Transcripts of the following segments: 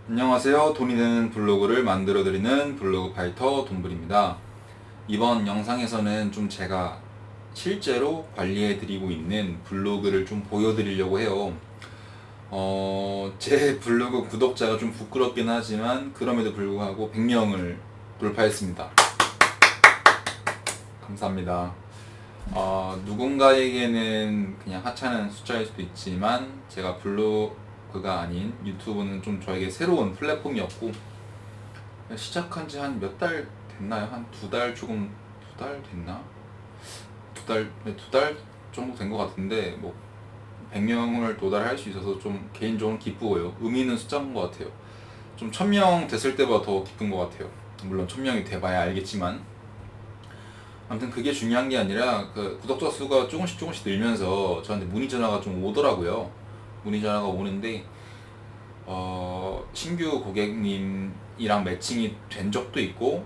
안녕하세요. 돈이 되는 블로그를 만들어드리는 블로그 파이터 돈블입니다. 이번 영상에서는 좀 제가 실제로 관리해드리고 있는 블로그를 좀 보여드리려고 해요. 제 블로그 구독자가 좀 부끄럽긴 하지만 그럼에도 불구하고 100명을 돌파했습니다. 감사합니다. 누군가에게는 그냥 하찮은 숫자일 수도 있지만 제가 블로그가 아닌 유튜브는 좀 저에게 새로운 플랫폼이었고 시작한 지 한 몇 달 됐나요? 한 두 달 조금 두 달 됐나? 두 달 정도 된 것 같은데 뭐 100명을 도달할 수 있어서 좀 개인적으로 기쁘고요. 의미 있는 숫자인 것 같아요. 좀 1000명 됐을 때보다 더 기쁜 것 같아요. 물론 1000명이 돼봐야 알겠지만 아무튼 그게 중요한 게 아니라 그 구독자 수가 조금씩 늘면서 저한테 문의 전화가 좀 오더라고요. 문의 전화가 오는데 신규 고객님이랑 매칭이 된 적도 있고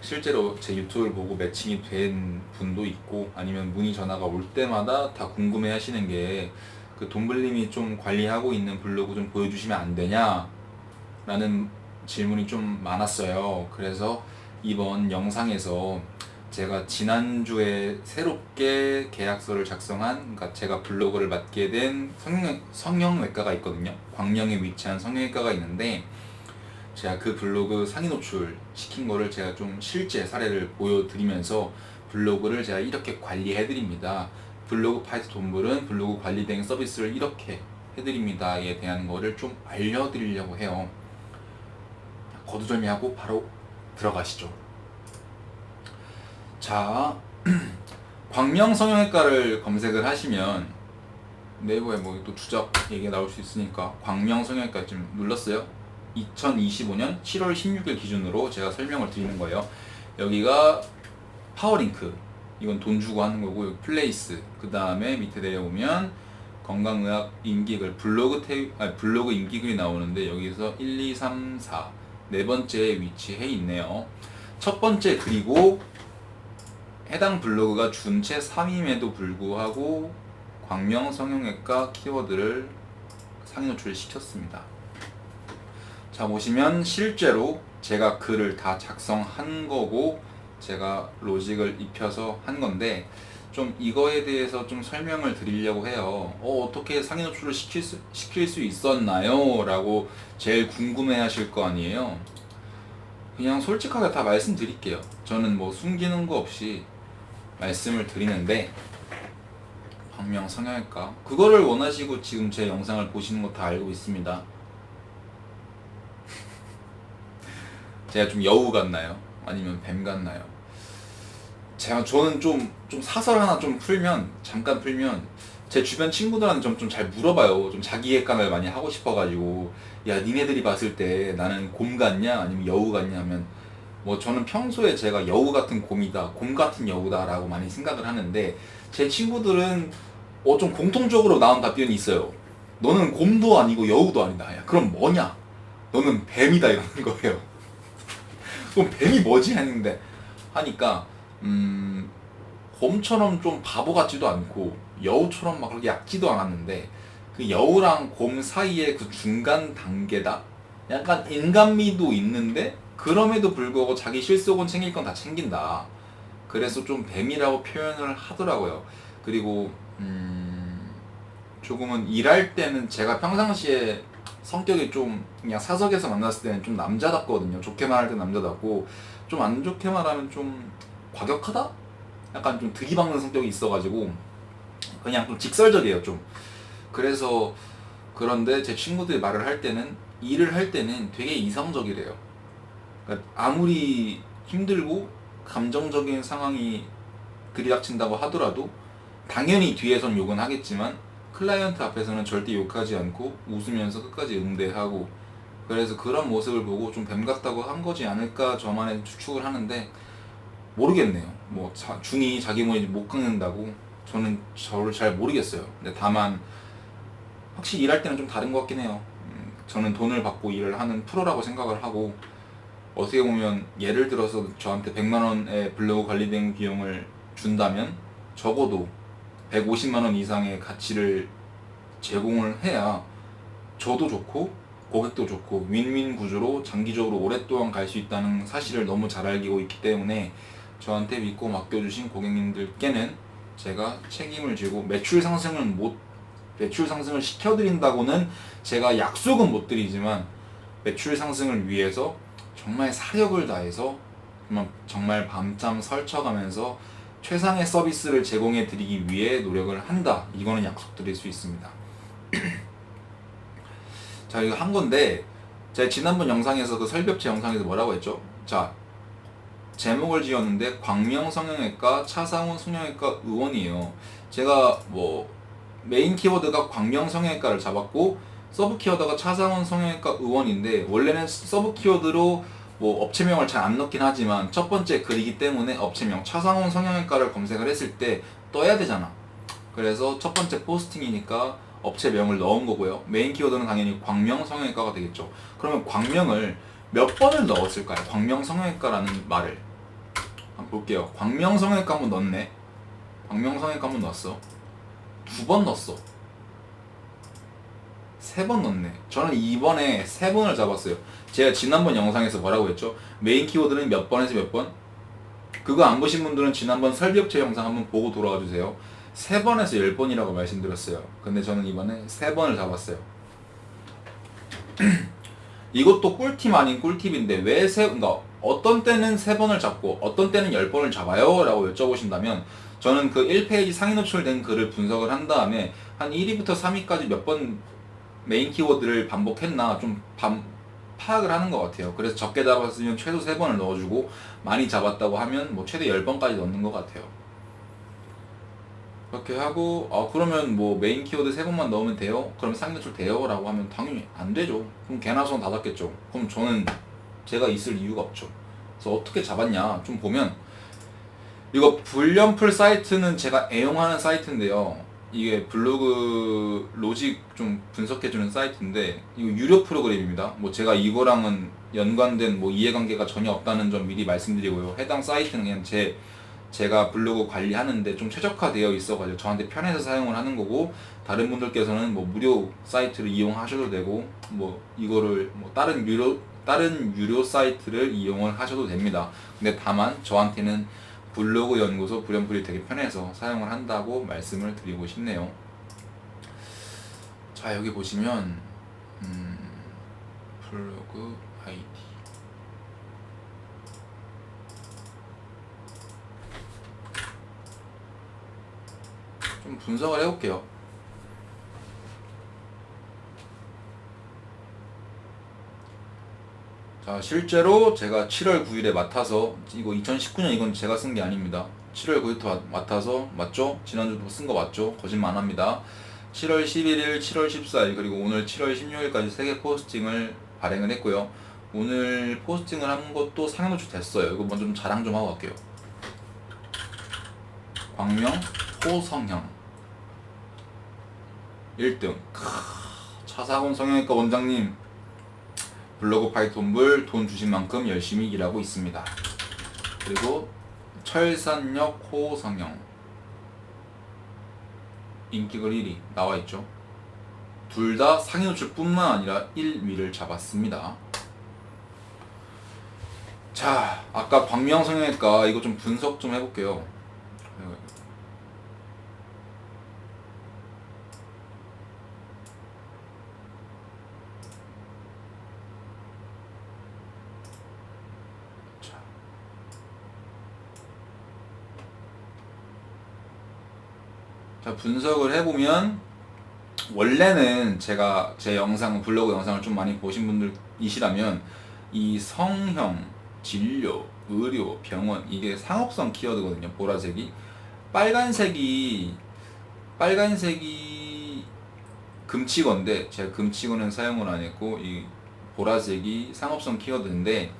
실제로 제 유튜브를 보고 매칭이 된 분도 있고 아니면 문의 전화가 올 때마다 다 궁금해 하시는 게 그 돈블님이 좀 관리하고 있는 블로그 좀 보여주시면 안 되냐 라는 질문이 좀 많았어요. 그래서 이번 영상에서 제가 지난주에 새롭게 계약서를 작성한, 그러니까 제가 블로그를 맡게 된 성형외과가 있거든요. 광명에 위치한 성형외과가 있는데 제가 그 블로그 상위 노출 시킨 거를 제가 좀 실제 사례를 보여드리면서 블로그를 제가 이렇게 관리해드립니다. 블로그 파이트 돈블은 블로그 관리 대행 서비스를 이렇게 해드립니다에 대한 거를 좀 알려드리려고 해요. 거두절미하고 바로 들어가시죠. 자, 광명 성형외과를 검색을 하시면 네이버에 뭐 또 주작 얘기가 나올 수 있으니까 광명 성형외과 지금 눌렀어요. 2025년 7월 16일 기준으로 제가 설명을 드리는 거예요. 여기가 파워링크, 이건 돈 주고 하는 거고, 플레이스, 그 다음에 밑에 내려오면 건강의학 임기글 블로그 임기글이 나오는데 여기서 1, 2, 3, 4 네 번째에 위치해 있네요. 첫 번째, 그리고 해당 블로그가 준체 3임에도 불구하고 광명 성형외과 키워드를 상위 노출을 시켰습니다. 자, 보시면 실제로 제가 글을 다 작성한 거고 제가 로직을 입혀서 한 건데 좀 이거에 대해서 좀 설명을 드리려고 해요. 어떻게 상위 노출을 시킬 수 있었나요? 라고 제일 궁금해 하실 거 아니에요. 그냥 솔직하게 다 말씀드릴게요. 저는 뭐 숨기는 거 없이 말씀을 드리는데 광명 성형외과 그거를 원하시고 지금 제 영상을 보시는 거 다 알고 있습니다. 제가 좀 여우 같나요? 아니면 뱀 같나요? 저는 좀 사설 하나 좀 풀면, 잠깐 풀면, 제 주변 친구들한테 좀 잘 물어봐요. 좀 자기 객관을 많이 하고 싶어가지고, 야, 니네들이 봤을 때 나는 곰 같냐? 아니면 여우 같냐? 하면, 뭐 저는 평소에 제가 여우 같은 곰이다, 곰 같은 여우다라고 많이 생각을 하는데, 제 친구들은 좀 공통적으로 나온 답변이 있어요. 너는 곰도 아니고 여우도 아니다. 야, 그럼 뭐냐? 너는 뱀이다 이러는 거예요. 그럼 뱀이 뭐지? 했는데 하니까 곰처럼 좀 바보 같지도 않고 여우처럼 막 그렇게 얕지도 않았는데 그 여우랑 곰 사이의 그 중간 단계다. 약간 인간미도 있는데 그럼에도 불구하고 자기 실속은 챙길 건 다 챙긴다. 그래서 좀 뱀이라고 표현을 하더라고요. 그리고 조금은 일할 때는 제가 평상시에 성격이 좀 그냥 사석에서 만났을 때는 좀 남자답거든요. 좋게 말할 때 남자답고 좀 안 좋게 말하면 좀 과격하다? 약간 좀 들이박는 성격이 있어가지고 그냥 좀 직설적이에요 좀. 그래서 그런데 제 친구들이 말을 할 때는 일을 할 때는 되게 이성적이래요. 그러니까 아무리 힘들고 감정적인 상황이 들이닥친다고 하더라도 당연히 뒤에선 욕은 하겠지만 클라이언트 앞에서는 절대 욕하지 않고 웃으면서 끝까지 응대하고 그래서 그런 모습을 보고 좀 뱀 같다고 한 거지 않을까 저만의 추측을 하는데 모르겠네요. 뭐 중이 자기 몸이 못 긁는다고 저는 저를 잘 모르겠어요. 근데 다만 확실히 일할 때는 좀 다른 것 같긴 해요. 저는 돈을 받고 일을 하는 프로라고 생각을 하고 어떻게 보면 예를 들어서 저한테 100만 원의 블로그 관리된 비용을 준다면 적어도 150만 원 이상의 가치를 제공을 해야 저도 좋고 고객도 좋고 윈윈 구조로 장기적으로 오랫동안 갈 수 있다는 사실을 너무 잘 알고 있기 때문에 저한테 믿고 맡겨주신 고객님들께는 제가 책임을 지고 매출 상승을 시켜드린다고는 제가 약속은 못 드리지만 매출 상승을 위해서 정말 사력을 다해서 정말 밤잠 설쳐가면서 최상의 서비스를 제공해 드리기 위해 노력을 한다. 이거는 약속드릴 수 있습니다. 자, 이거 한 건데 제가 지난번 영상에서 그 설비업체 영상에서 뭐라고 했죠? 자, 제목을 지었는데 광명 성형외과 차상훈 성형외과 의원이에요. 제가 뭐 메인 키워드가 광명 성형외과를 잡았고 서브 키워드가 차상훈 성형외과 의원인데 원래는 서브 키워드로 뭐 업체명을 잘 안 넣긴 하지만 첫 번째 글이기 때문에 업체명 차상훈 성형외과를 검색을 했을 때 떠야 되잖아. 그래서 첫 번째 포스팅이니까 업체명을 넣은 거고요. 메인 키워드는 당연히 광명 성형외과가 되겠죠. 그러면 광명을 몇 번을 넣었을까요? 광명 성형외과라는 말을 한번 볼게요. 광명 성형외과 한번 넣었네. 광명 성형외과 한번 넣었어. 2번 넣었어. 3번 넣네. 저는 이번에 3번을 잡았어요. 제가 지난번 영상에서 뭐라고 했죠? 메인 키워드는 몇 번에서 몇 번? 그거 안 보신 분들은 지난번 설비업체 영상 한번 보고 돌아와 주세요. 3번에서 10번이라고 말씀드렸어요. 근데 저는 이번에 3번을 잡았어요. 이것도 꿀팁 아닌 꿀팁인데 그러니까 어떤 때는 3번을 잡고 어떤 때는 10번을 잡아요? 라고 여쭤보신다면 저는 그 1페이지 상위 노출된 글을 분석을 한 다음에 한 1위부터 3위까지 몇 번 메인 키워드를 반복했나 좀 파악을 하는 것 같아요. 그래서 적게 잡았으면 최소 3번을 넣어주고 많이 잡았다고 하면 뭐 최대 10번까지 넣는 것 같아요. 그렇게 하고 그러면 뭐 메인 키워드 3번만 넣으면 돼요? 그럼 상위 노출 돼요? 라고 하면 당연히 안 되죠. 그럼 개나 소나 다 잡겠죠. 그럼 저는 제가 있을 이유가 없죠. 그래서 어떻게 잡았냐 좀 보면 이거 불연풀 사이트는 제가 애용하는 사이트인데요. 이게 블로그 로직 좀 분석해주는 사이트인데 이거 유료 프로그램입니다. 뭐 제가 이거랑은 연관된 뭐 이해관계가 전혀 없다는 점 미리 말씀드리고요. 해당 사이트는 그냥 제가 블로그 관리하는데 좀 최적화되어 있어가지고 저한테 편해서 사용을 하는 거고 다른 분들께서는 뭐 무료 사이트를 이용하셔도 되고 뭐 이거를 뭐 다른 유료 사이트를 이용을 하셔도 됩니다. 근데 다만 저한테는 블로그 연구소 불연풀이 되게 편해서 사용을 한다고 말씀을 드리고 싶네요. 자, 여기 보시면 블로그 아이디 좀 분석을 해볼게요. 자, 실제로 제가 7월 9일에 맡아서 이거 2019년 이건 제가 쓴 게 아닙니다. 7월 9일부터 맡아서 맞죠? 지난주도 쓴 거 맞죠? 거짓말 안 합니다. 7월 11일, 7월 14일 그리고 오늘 7월 16일까지 3개 포스팅을 발행을 했고요. 오늘 포스팅을 한 것도 상위 노출 됐어요. 이거 먼저 좀 자랑 좀 하고 갈게요. 광명 호성형 1등 차상훈 성형외과 원장님 블로그 파이톤불 돈 주신 만큼 열심히 일하고 있습니다. 그리고 철산역 호성형 인기글 1위 나와있죠. 둘 다 상위 노출 뿐만 아니라 1위를 잡았습니다. 자, 아까 광명 성형외과 이거 좀 분석 좀 해볼게요. 자, 분석을 해보면 원래는 제가 제 영상 블로그 영상을 좀 많이 보신 분들이시라면 이 성형, 진료, 의료, 병원 이게 상업성 키워드거든요. 보라색이 빨간색이 금치건데 제가 금치건은 사용을 안 했고 이 보라색이 상업성 키워드인데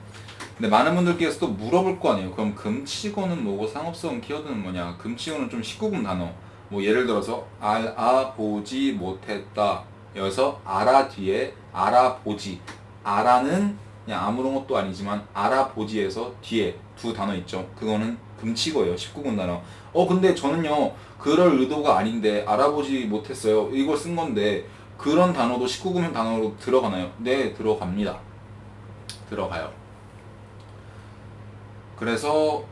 근데 많은 분들께서 또 물어볼 거 아니에요. 그럼 금치고는 뭐고 상업성 키워드는 뭐냐? 금치고는 좀 19금 단어. 뭐 예를 들어서 알아보지 못했다. 여기서 알아 뒤에 알아보지. 알아는 그냥 아무런 것도 아니지만 알아보지에서 뒤에 두 단어 있죠. 그거는 금치고예요. 19금 단어. 근데 저는요 그럴 의도가 아닌데 알아보지 못했어요. 이걸 쓴 건데 그런 단어도 19금융 단어로 들어가나요? 네, 들어갑니다. 들어가요. 그래서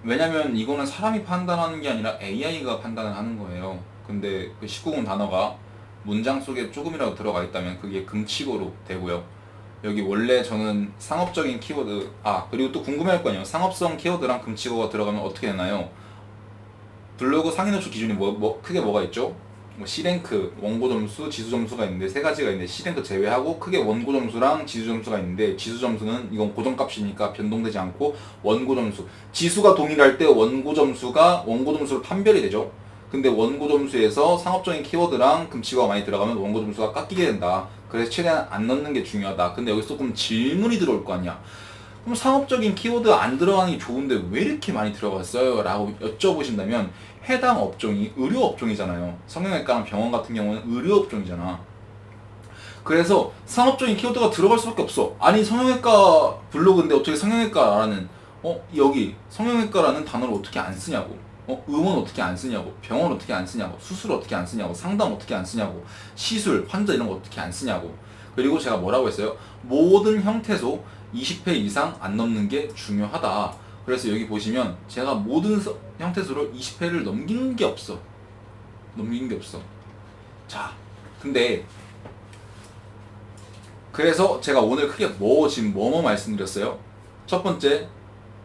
왜냐면 이거는 사람이 판단하는 게 아니라 AI가 판단을 하는 거예요. 근데 그 19금 단어가 문장 속에 조금이라도 들어가 있다면 그게 금치고로 되고요. 여기 원래 저는 상업적인 키워드, 그리고 또 궁금해할 거 아니에요. 상업성 키워드랑 금치고가 들어가면 어떻게 되나요? 블로그 상위 노출 기준이 크게 뭐가 있죠? 뭐 C랭크, 원고 점수, 지수 점수가 있는데 세 가지가 있는데 C랭크 제외하고 크게 원고 점수랑 지수 점수가 있는데 지수 점수는 이건 고정값이니까 변동되지 않고 원고 점수, 지수가 동일할 때 원고 점수가 원고 점수로 판별이 되죠. 근데 원고 점수에서 상업적인 키워드랑 금치고가 많이 들어가면 원고 점수가 깎이게 된다. 그래서 최대한 안 넣는 게 중요하다. 근데 여기서 조금 질문이 들어올 거 아니야. 그럼 상업적인 키워드 안 들어가는 게 좋은데 왜 이렇게 많이 들어갔어요? 라고 여쭤보신다면 해당 업종이 의료업종이잖아요. 성형외과나 병원 같은 경우는 의료업종이잖아. 그래서 상업적인 키워드가 들어갈 수밖에 없어. 아니 성형외과 블로그인데 어떻게 성형외과라는 여기 성형외과라는 단어를 어떻게 안 쓰냐고, 의원 어떻게 안 쓰냐고, 병원 어떻게 안 쓰냐고, 수술 어떻게 안 쓰냐고, 상담 어떻게 안 쓰냐고, 시술, 환자 이런 거 어떻게 안 쓰냐고. 그리고 제가 뭐라고 했어요? 모든 형태소 20회 이상 안 넘는 게 중요하다. 그래서 여기 보시면 제가 모든 형태소를 20회를 넘기는 게 없어. 자, 근데 그래서 제가 오늘 크게 지금 말씀드렸어요? 첫 번째,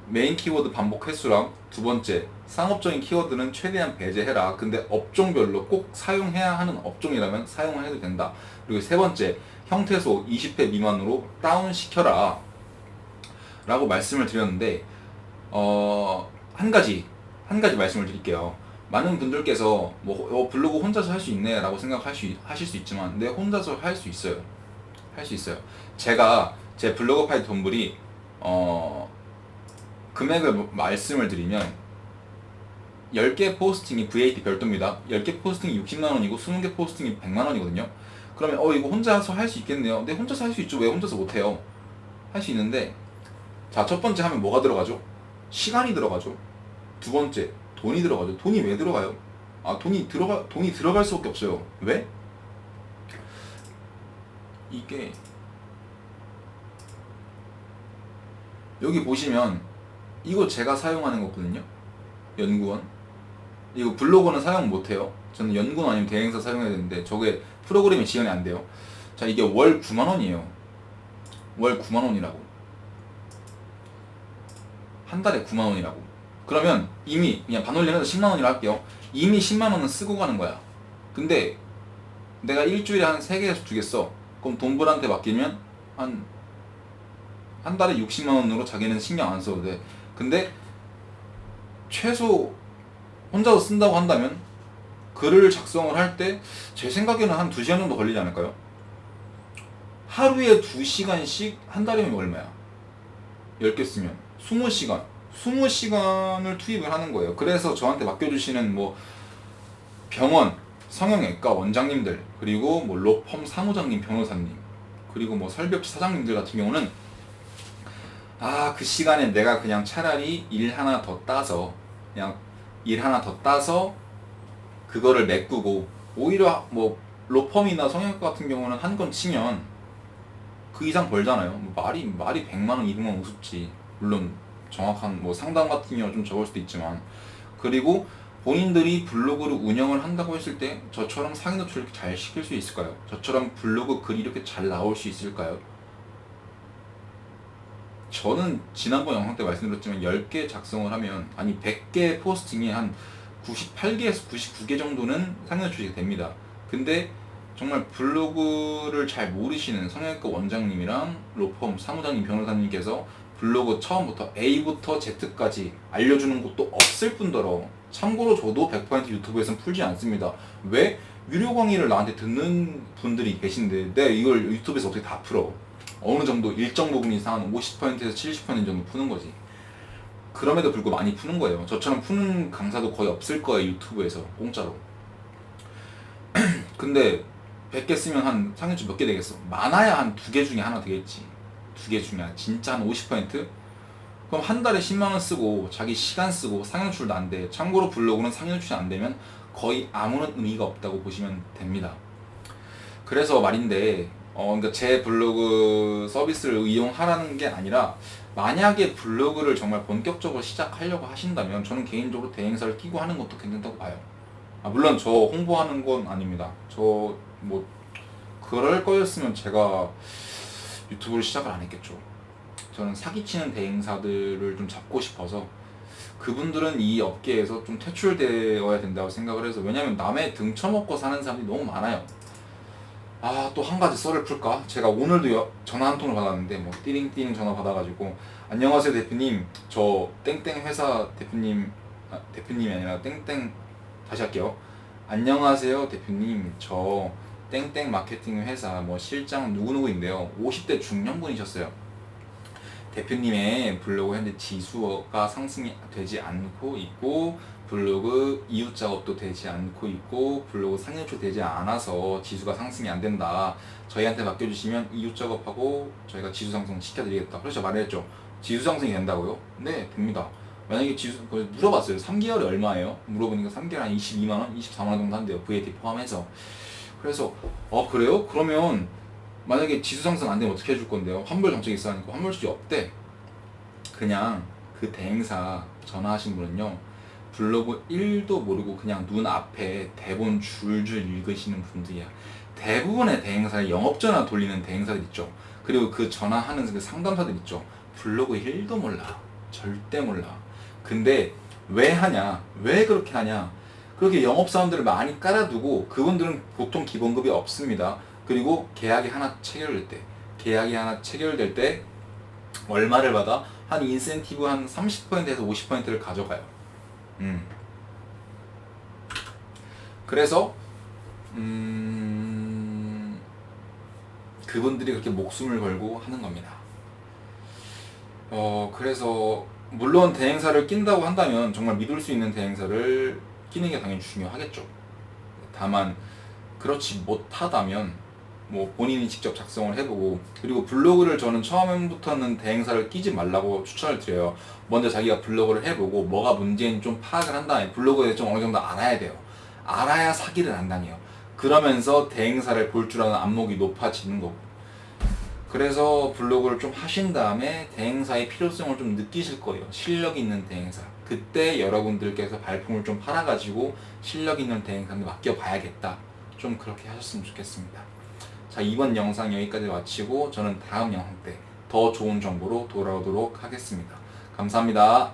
메인 키워드 반복 횟수랑 두 번째, 상업적인 키워드는 최대한 배제해라. 근데 업종별로 꼭 사용해야 하는 업종이라면 사용을 해도 된다. 그리고 세 번째, 형태소 20회 미만으로 다운시켜라 라고 말씀을 드렸는데 한 가지 말씀을 드릴게요. 많은 분들께서 블로그 혼자서 할 수 있네 라고 하실 수 있지만 네, 혼자서 할 수 있어요. 제가 제 블로그 파일 돈불이 금액을 말씀을 드리면 10개 포스팅이 VAT 별도입니다. 10개 포스팅이 60만원이고 20개 포스팅이 100만원이거든요. 그러면 이거 혼자서 할 수 있겠네요. 네, 혼자서 할 수 있죠. 왜 혼자서 못해요? 할 수 있는데, 자, 첫 번째 하면 뭐가 들어가죠? 시간이 들어가죠. 두 번째, 돈이 들어가죠. 돈이 왜 들어가요? 돈이 들어갈 수밖에 없어요. 왜? 이게 여기 보시면 이거 제가 사용하는 거거든요. 연구원. 이거 블로그는 사용 못해요. 저는 연구원 아니면 대행사 사용해야 되는데 저게 프로그램이 지원이 안 돼요. 자, 이게 월 9만원이에요. 월 9만원이라고. 한 달에 9만원이라고. 그러면 이미 그냥 반올림해서 10만원이라 할게요. 이미 10만원은 쓰고 가는 거야. 근데 내가 일주일에 한 3개에서 2개 써. 그럼 돈불한테 맡기면 한 달에 60만원으로 자기는 신경 안 써도 돼. 근데 최소 혼자서 쓴다고 한다면 글을 작성을 할 때 제 생각에는 한 2시간 정도 걸리지 않을까요? 하루에 2시간씩 한 달이면 얼마야? 10개 쓰면 20시간 20시간을 투입을 하는 거예요. 그래서 저한테 맡겨주시는 병원, 성형외과 원장님들, 그리고 로펌 사무장님, 변호사님, 그리고 설비업체 사장님들 같은 경우는 그 시간에 내가 그냥 차라리 일 하나 더 따서 그거를 메꾸고, 오히려 로펌이나 성형외과 같은 경우는 한 건 치면 그 이상 벌잖아요. 말이 100만원, 200만원 우습지. 물론 정확한 상담 같은 경우는 좀 적을 수도 있지만. 그리고 본인들이 블로그를 운영을 한다고 했을 때 저처럼 상위 노출 이렇게 잘 시킬 수 있을까요? 저처럼 블로그 글이 이렇게 잘 나올 수 있을까요? 저는 지난번 영상 때 말씀드렸지만 10개 작성을 하면 100개 포스팅이 한 98개에서 99개 정도는 상위 노출이 됩니다. 근데 정말 블로그를 잘 모르시는 성형외과 원장님이랑 로펌 사무장님, 변호사님께서 블로그 처음부터 A부터 Z까지 알려주는 곳도 없을 뿐더러, 참고로 저도 100% 유튜브에서는 풀지 않습니다. 왜? 유료 강의를 나한테 듣는 분들이 계신데 내가 이걸 유튜브에서 어떻게 다 풀어? 어느 정도 일정 부분 이상 한 50%에서 70% 정도 푸는 거지. 그럼에도 불구하고 많이 푸는 거예요. 저처럼 푸는 강사도 거의 없을 거예요, 유튜브에서 공짜로. 근데 100개 쓰면 한 상위주 몇 개 되겠어? 많아야 한 2개 중에 하나 되겠지. 2개 중에 진짜 한 50%? 그럼 한 달에 10만원 쓰고 자기 시간 쓰고 상향출도 안 돼. 참고로 블로그는 상향출이 안 되면 거의 아무런 의미가 없다고 보시면 됩니다. 그래서 말인데 그러니까 제 블로그 서비스를 이용하라는 게 아니라 만약에 블로그를 정말 본격적으로 시작하려고 하신다면 저는 개인적으로 대행사를 끼고 하는 것도 괜찮다고 봐요. 물론 저 홍보하는 건 아닙니다. 저 뭐 그럴 거였으면 제가 유튜브를 시작을 안 했겠죠. 저는 사기치는 대행사들을 좀 잡고 싶어서 그분들은 이 업계에서 좀 퇴출되어야 된다고 생각을 해서, 왜냐면 남의 등 쳐먹고 사는 사람들이 너무 많아요. 또 한 가지 썰을 풀까? 제가 오늘도 전화 한 통을 받았는데 뭐 띠링띠링 전화 받아가지고, 안녕하세요 대표님, 저 땡땡 회사 대표님, 대표님이 아니라 땡땡, 다시 할게요. 안녕하세요 대표님, 저 땡땡 마케팅 회사 뭐 실장 누구누구인데요. 50대 중년분이셨어요. 대표님의 블로그 현재 지수가 상승이 되지 않고 있고, 블로그 이웃 작업도 되지 않고 있고, 블로그 상여초 되지 않아서 지수가 상승이 안 된다. 저희한테 맡겨주시면 이웃 작업하고 저희가 지수 상승 시켜드리겠다. 그래서 말했죠. 지수 상승이 된다고요? 네, 됩니다. 만약에 지수, 물어봤어요. 3개월에 얼마예요? 물어보니까 3개월 한 22만원, 24만원 정도 한대요. VAT 포함해서. 그래서 그래요? 그러면 만약에 지수 상승 안 되면 어떻게 해줄 건데요? 환불 정책이 있어 하니까 환불 수지 없대. 그냥 그 대행사 전화하신 분은요, 블로그 1도 모르고 그냥 눈앞에 대본 줄줄 읽으시는 분들이야. 대부분의 대행사에 영업전화 돌리는 대행사들 있죠. 그리고 그 전화하는 그 상담사들 있죠. 블로그 1도 몰라. 절대 몰라. 근데 왜 하냐? 왜 그렇게 하냐? 그렇게 영업사원들을 많이 깔아두고 그분들은 보통 기본급이 없습니다. 그리고 계약이 하나 체결될 때 얼마를 받아? 한 인센티브 한 30%에서 50%를 가져가요. 그래서 그분들이 그렇게 목숨을 걸고 하는 겁니다. 그래서 물론 대행사를 낀다고 한다면 정말 믿을 수 있는 대행사를 끼는 게 당연히 중요하겠죠. 다만 그렇지 못하다면 뭐 본인이 직접 작성을 해보고, 그리고 블로그를 저는 처음부터는 대행사를 끼지 말라고 추천을 드려요. 먼저 자기가 블로그를 해보고 뭐가 문제인지 좀 파악을 한 다음에 블로그에 좀 어느 정도 알아야 돼요. 알아야 사기를 안 당해요. 그러면서 대행사를 볼 줄 아는 안목이 높아지는 거고. 그래서 블로그를 좀 하신 다음에 대행사의 필요성을 좀 느끼실 거예요. 실력 있는 대행사. 그때 여러분들께서 발품을 좀 팔아가지고 실력 있는 대행사한테 맡겨봐야겠다. 좀 그렇게 하셨으면 좋겠습니다. 자, 이번 영상 여기까지 마치고 저는 다음 영상 때 더 좋은 정보로 돌아오도록 하겠습니다. 감사합니다.